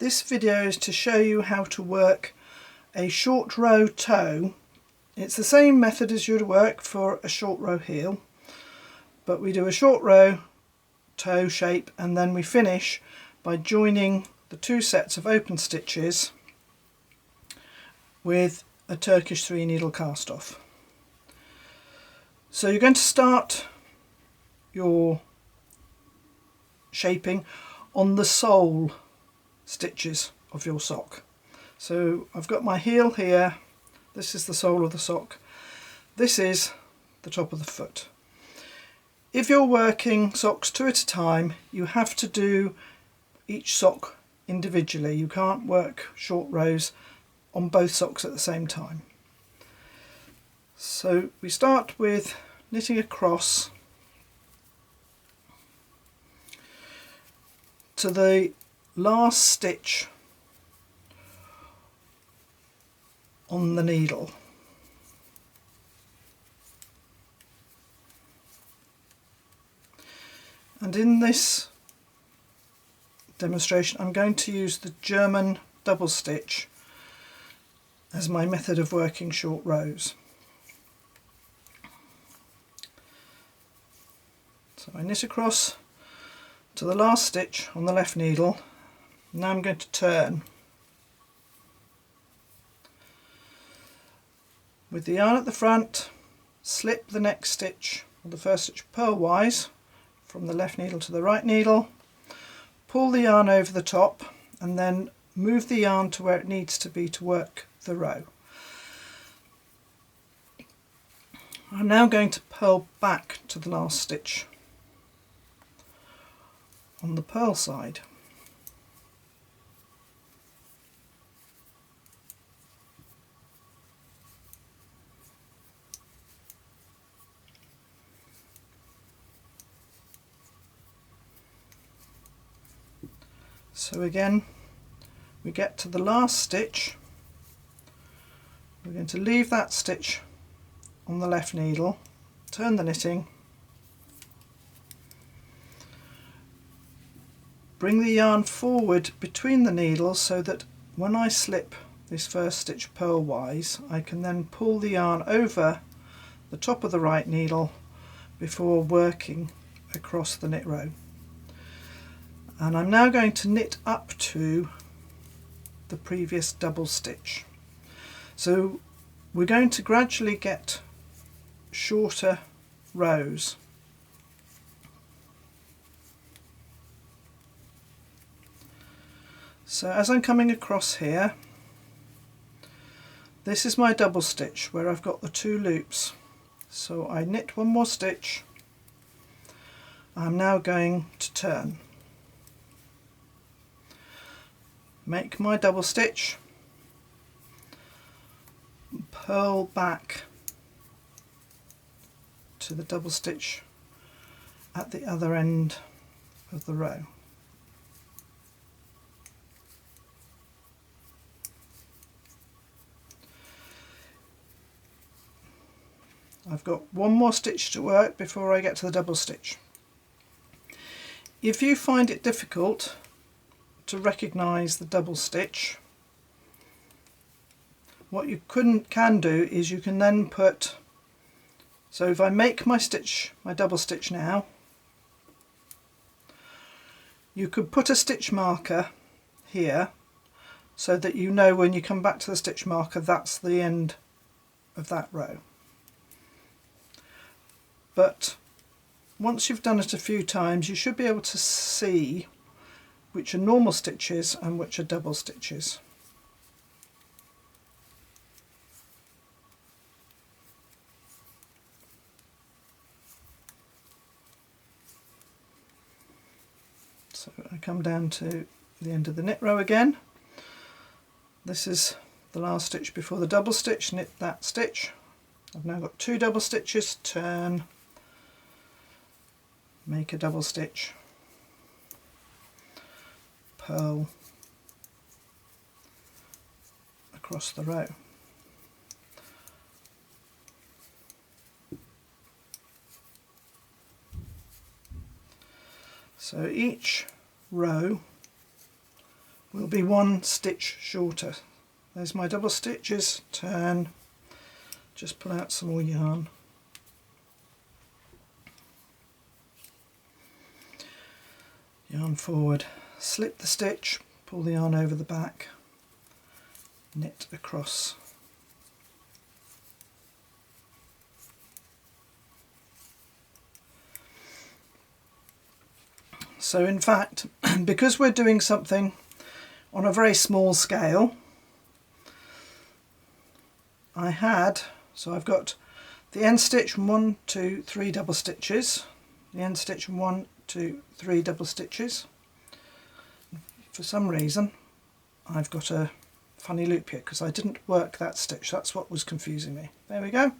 This video is to show you how to work a short row toe. It's the same method as you'd work for a short row heel, but we do a short row toe shape and then we finish by joining the two sets of open stitches with a Turkish 3-needle cast off. So you're going to start your shaping on the sole stitches of your sock. So I've got my heel here, this is the sole of the sock, this is the top of the foot. If you're working socks two at a time, you have to do each sock individually. You can't work short rows on both socks at the same time. So we start with knitting across to the last stitch on the needle. And in this demonstration I'm going to use the German double stitch as my method of working short rows. So I knit across to the last stitch on the left needle. Now I'm going to turn with the yarn at the front, slip the next stitch, or the first stitch purlwise from the left needle to the right needle, pull the yarn over the top and then move the yarn to where it needs to be to work the row. I'm now going to purl back to the last stitch on the purl side. So again we get to the last stitch, we're going to leave that stitch on the left needle, turn the knitting, bring the yarn forward between the needles so that when I slip this first stitch purlwise I can then pull the yarn over the top of the right needle before working across the knit row. And I'm now going to knit up to the previous double stitch. So we're going to gradually get shorter rows. So as I'm coming across here, this is my double stitch where I've got the two loops. So I knit one more stitch. I'm now going to turn. Make my double stitch, purl back to the double stitch at the other end of the row. I've got one more stitch to work before I get to the double stitch. If you find it difficult to recognise the double stitch, what you can do is you can then put, so if I make my double stitch now, you could put a stitch marker here so that you know when you come back to the stitch marker that's the end of that row. But once you've done it a few times you should be able to see which are normal stitches and which are double stitches. So I come down to the end of the knit row again. This is the last stitch before the double stitch, knit that stitch. I've now got two double stitches, turn, make a double stitch, purl across the row. So each row will be 1 stitch shorter. There's my double stitches, turn, just pull out some more yarn. Yarn forward, slip the stitch, pull the yarn over the back, knit across. So in fact, because we're doing something on a very small scale, I've got the end stitch and 1, 2, 3 double stitches, the end stitch and 1, 2, 3 double stitches. For some reason I've got a funny loop here because I didn't work that stitch. That's what was confusing me. There we go.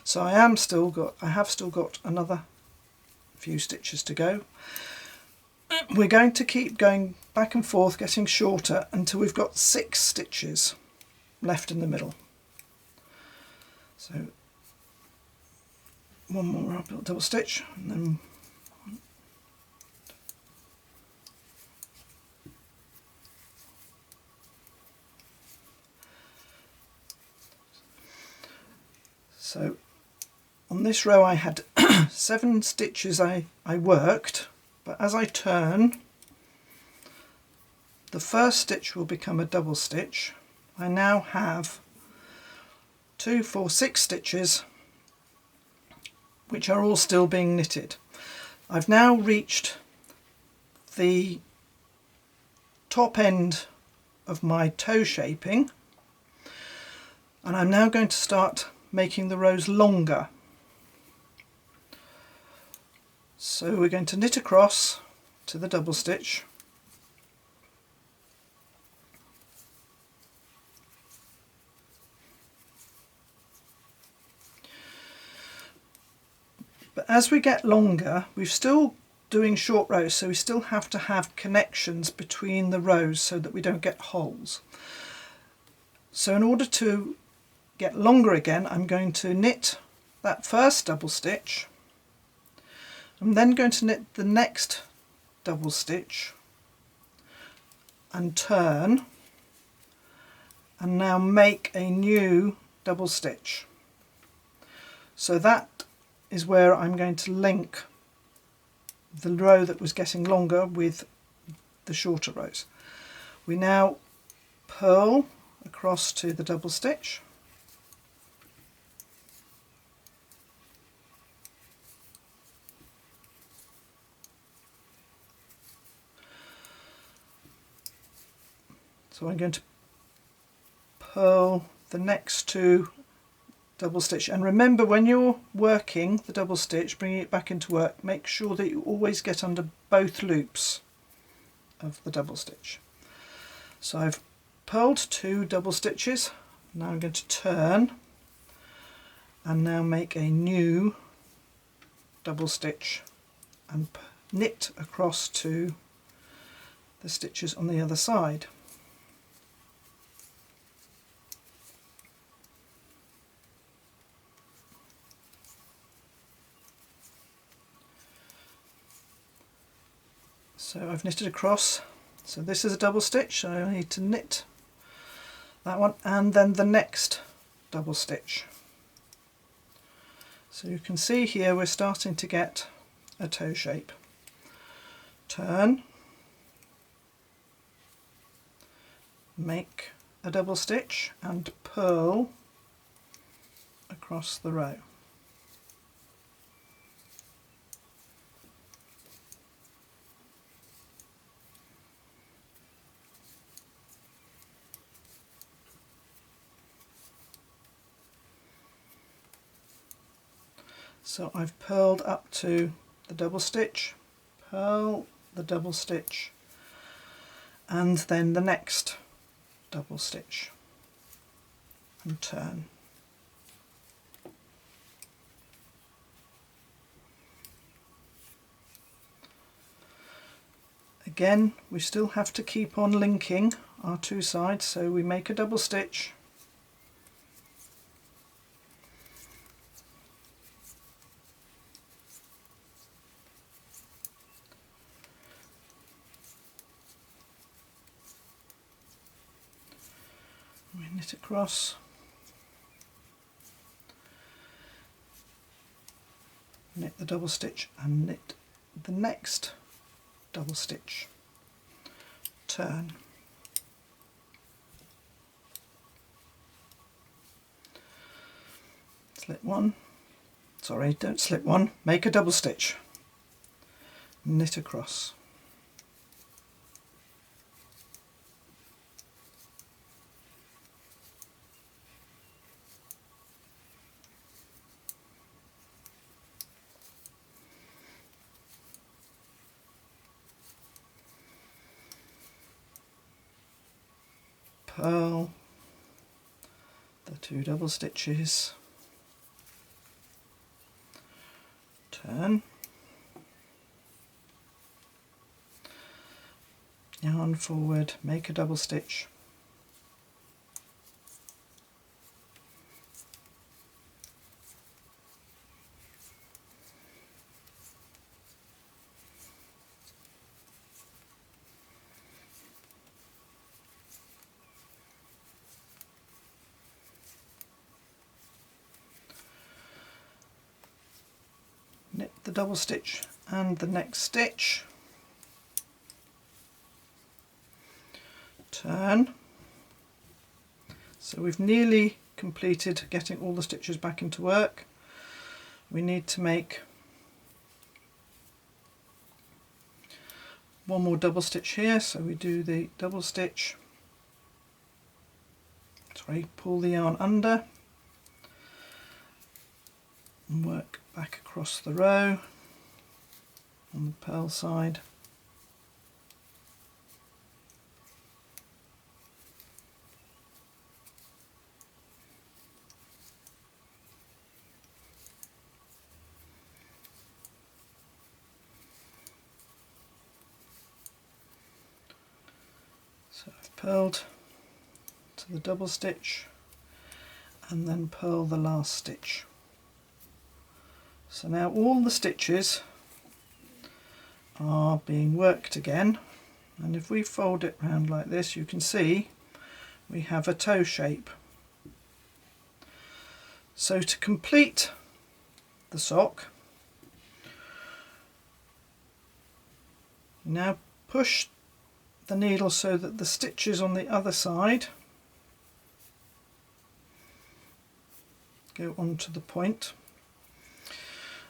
So I have still got another few stitches to go. We're going to keep going back and forth, getting shorter until we've got 6 stitches left in the middle. So one more double stitch, and then one. So on this row I had 7 stitches I worked, but as I turn, the first stitch will become a double stitch. I now have 2, 4, 6 stitches which are all still being knitted. I've now reached the top end of my toe shaping, and I'm now going to start making the rows longer. So we're going to knit across to the double stitch, but as we get longer, we're still doing short rows, so we still have to have connections between the rows so that we don't get holes. So in order to get longer again, I'm going to knit that first double stitch. I'm then going to knit the next double stitch and turn, and now make a new double stitch. So that is where I'm going to link the row that was getting longer with the shorter rows. We now purl across to the double stitch, so I'm going to purl the next 2 double stitch, and remember when you're working the double stitch, bringing it back into work, make sure that you always get under both loops of the double stitch. So I've purled 2 double stitches, now I'm going to turn and now make a new double stitch and knit across to the stitches on the other side. So I've knitted across, so this is a double stitch, so I need to knit that one and then the next double stitch. So you can see here we're starting to get a toe shape. Turn, make a double stitch and purl across the row. So I've purled up to the double stitch, purl the double stitch, and then the next double stitch and turn. Again, we still have to keep on linking our 2 sides, so we make a double stitch, We knit across, knit the double stitch and knit the next double stitch, turn, slip one, sorry, don't slip one, make a double stitch, knit across, purl the 2 double stitches, turn, yarn forward, make a double stitch, knit the double stitch and the next stitch, turn. So we've nearly completed getting all the stitches back into work. We need to make one more double stitch here, so we do the double stitch, sorry, pull the yarn under and work back across the row on the purl side, so I've purled to the double stitch and then purl the last stitch. So now all the stitches are being worked again, and if we fold it round like this, you can see we have a toe shape. So to complete the sock, now push the needle so that the stitches on the other side go onto the point,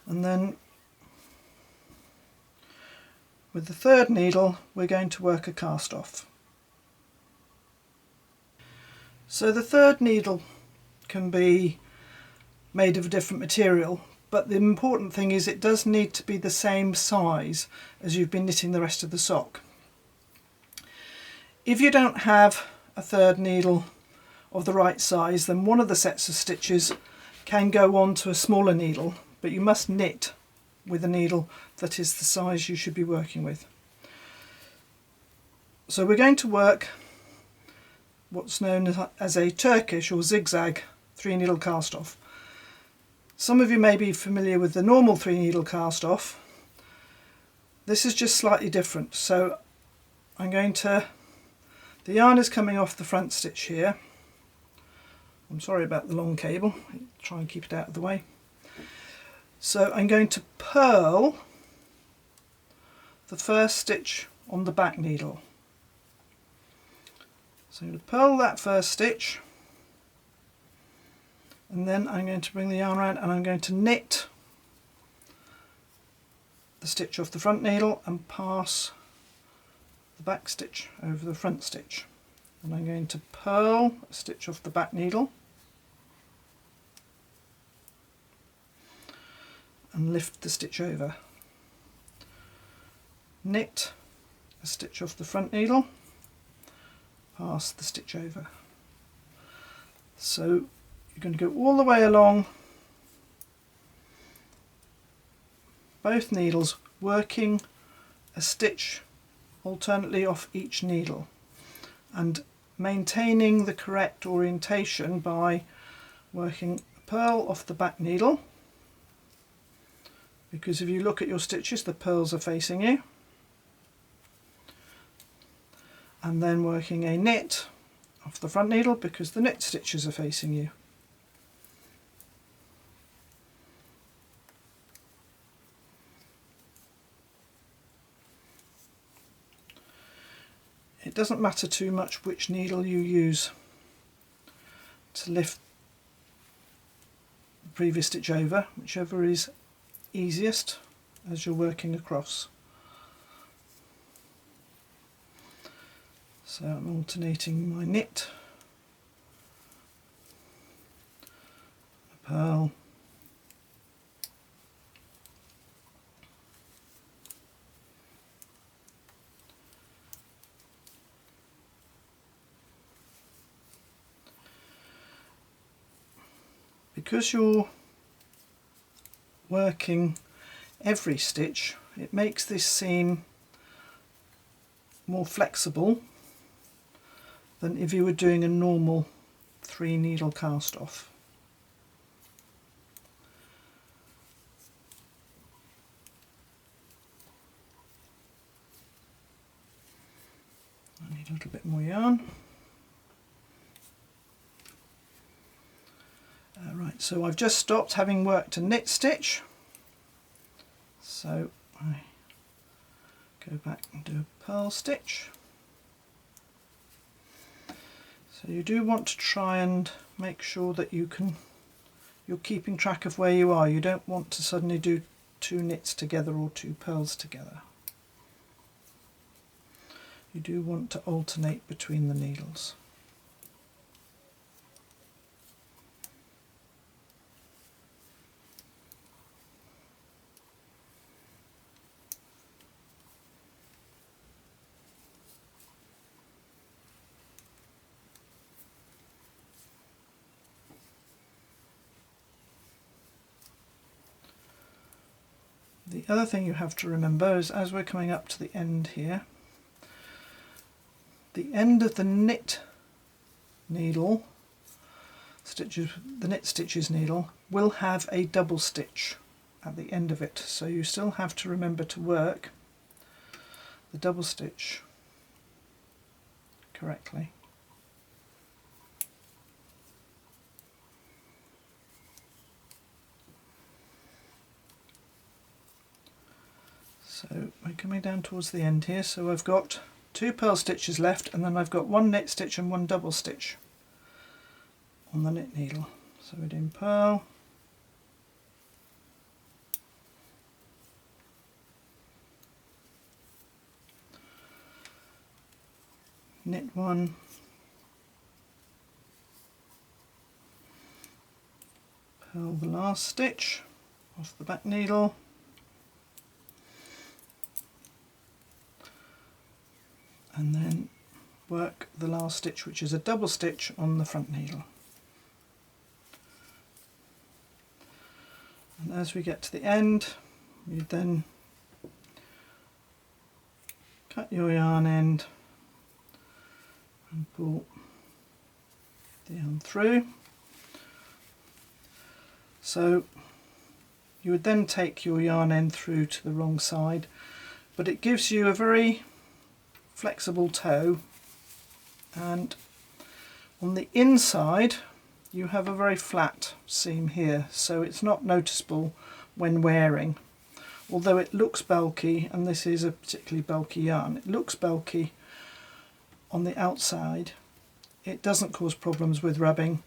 and then with the third needle we're going to work a cast off. So the third needle can be made of a different material, but the important thing is it does need to be the same size as you've been knitting the rest of the sock. If you don't have a third needle of the right size, then one of the sets of stitches can go on to a smaller needle, but you must knit with a needle that is the size you should be working with. So we're going to work what's known as a Turkish or zigzag 3-needle cast off. Some of you may be familiar with the normal 3-needle cast off. This is just slightly different. So I'm going to, the yarn is coming off the front stitch here. I'm sorry about the long cable, try and keep it out of the way. So I'm going to purl the first stitch on the back needle. So I'm going to purl that first stitch, and then I'm going to bring the yarn around and I'm going to knit the stitch off the front needle and pass the back stitch over the front stitch. And I'm going to purl a stitch off the back needle and lift the stitch over. Knit a stitch off the front needle, pass the stitch over. So you're going to go all the way along both needles, working a stitch alternately off each needle and maintaining the correct orientation by working a purl off the back needle, because if you look at your stitches the purls are facing you, and then working a knit off the front needle because the knit stitches are facing you. It doesn't matter too much which needle you use to lift the previous stitch over, whichever is easiest as you're working across. So I'm alternating my knit, a purl, because you're working every stitch, it makes this seam more flexible than if you were doing a normal 3 needle cast off. I need a little bit more yarn. Right, so I've just stopped having worked a knit stitch, so I go back and do a purl stitch. So you do want to try and make sure that you're keeping track of where you are. You don't want to suddenly do 2 knits together or 2 purls together. You do want to alternate between the needles. The other thing you have to remember is, as we're coming up to the end here, the end of the knit needle, the knit stitches needle, will have a double stitch at the end of it, so you still have to remember to work the double stitch correctly. So we're coming down towards the end here, so I've got 2 purl stitches left, and then I've got 1 knit stitch and 1 double stitch on the knit needle. So we're doing purl, knit 1, purl the last stitch off the back needle, and then work the last stitch, which is a double stitch on the front needle. And as we get to the end, you then cut your yarn end and pull the yarn through. So you would then take your yarn end through to the wrong side, but it gives you a very flexible toe, and on the inside you have a very flat seam here, so it's not noticeable when wearing. Although it looks bulky, and this is a particularly bulky yarn, it looks bulky on the outside, it doesn't cause problems with rubbing,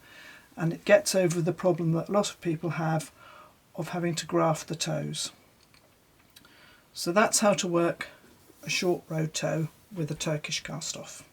and it gets over the problem that a lot of people have of having to graft the toes. So that's how to work a short row toe with a Turkish cast off.